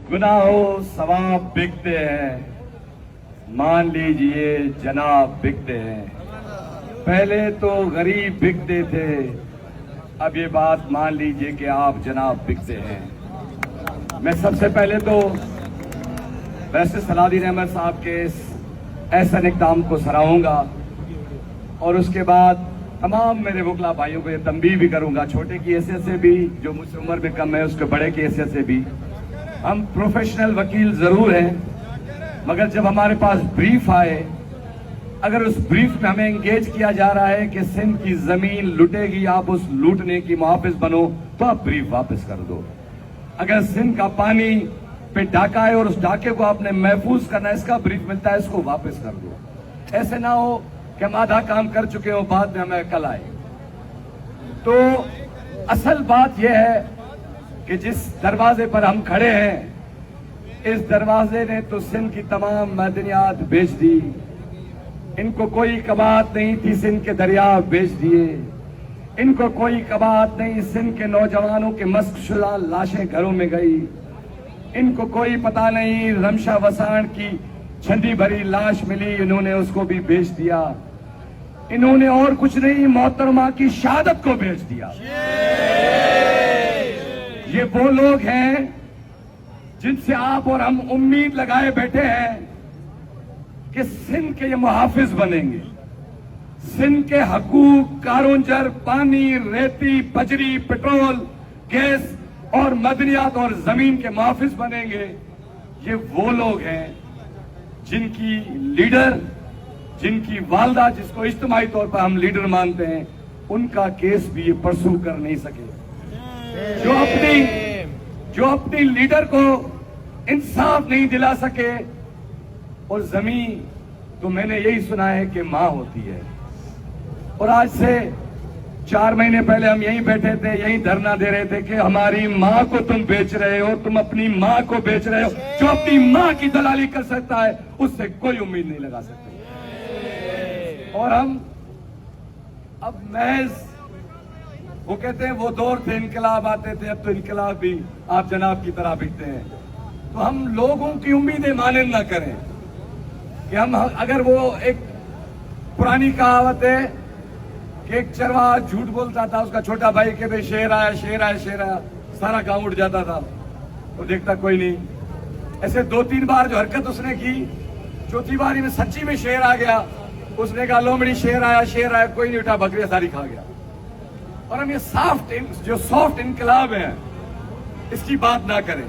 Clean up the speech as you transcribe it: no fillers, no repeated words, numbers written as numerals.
गुनाह हो सवाब बिकते हैं, मान लीजिए जनाब बिकते हैं। पहले तो गरीब बिकते थे, अब ये बात मान लीजिए कि आप जनाब बिकते हैं। मैं सबसे पहले तो वैसे सलाउद्दीन अहमद साहब के इस ऐसा इक़दाम को सराहूंगा और उसके बाद तमाम मेरे वकला भाइयों को ये तंबीह भी करूंगा, छोटे की हैसियत से भी, जो मुझसे उम्र में कम है उसके बड़े की हैसियत से भी। हम प्रोफेशनल वकील जरूर हैं, मगर जब हमारे पास ब्रीफ आए, अगर उस ब्रीफ में हमें एंगेज किया जा रहा है कि सिंध की जमीन लुटेगी, आप उस लूटने की मुहाफिज बनो, तो आप ब्रीफ वापस कर दो। अगर सिंध का पानी पे डाका है और उस डाके को आपने महफूज करना है, इसका ब्रीफ मिलता है, इसको वापस कर दो। ऐसे ना हो कि हम आधा काम कर चुके हो, बाद में हमें कल आए। तो असल बात यह है कि जिस दरवाजे पर हम खड़े हैं, इस दरवाजे ने तो सिंध की तमाम मदनियात बेच दी। इनको कोई कबात नहीं थी, सिंध के दरिया बेच दिए। इनको कोई कबात नहीं, सिंध के नौजवानों के मस्कशुदा लाशें घरों में गई। इनको कोई पता नहीं, रमशा वसाण की छंदी भरी लाश मिली, इन्होंने उसको भी बेच दिया। इन्होंने और कुछ नहीं, मोहतरमा की शहादत को बेच दिया। ये वो लोग हैं जिनसे आप और हम उम्मीद लगाए बैठे हैं कि सिंध के ये मुहाफिज बनेंगे, सिंध के हकूक, कारोंजर, पानी, रेती, बजरी, पेट्रोल, गैस और मदनियात और जमीन के मुहाफिज बनेंगे। ये वो लोग हैं जिनकी लीडर, जिनकी वालदा, जिसको इज्तिमाई तौर पर हम लीडर मानते हैं, उनका केस भी ये परसू कर नहीं सके। जो अपनी लीडर को इंसाफ नहीं दिला सके। और जमीन तो मैंने यही सुना है कि मां होती है। और आज से 4 महीने पहले हम यहीं बैठे थे, यहीं धरना दे रहे थे कि हमारी मां को तुम बेच रहे हो, तुम अपनी मां को बेच रहे हो। जो अपनी मां की दलाली कर सकता है, उससे कोई उम्मीद नहीं लगा सकते। और हम अब महज, वो कहते हैं वो दौर थे इनकलाब आते थे, अब तो इनकलाब भी आप जनाब की तरह बिकते हैं। तो हम लोगों की उम्मीदें मानन ना करें कि हम, अगर वो एक पुरानी कहावत है कि एक चरवाहा झूठ बोलता था, उसका छोटा भाई के भाई शेर आया, शेर आया, शेर आया, सारा गांव उठ जाता था, वो देखता कोई नहीं। ऐसे 2-3 बार जो हरकत उसने की, चौथी बारी में सच्ची में शेर आ गया, उसने कहा लोमड़ी शेर आया, कोई नहीं उठा, बकरियां सारी खा गया। और हम ये सॉफ्ट इनकलाब है, इसकी बात ना करें।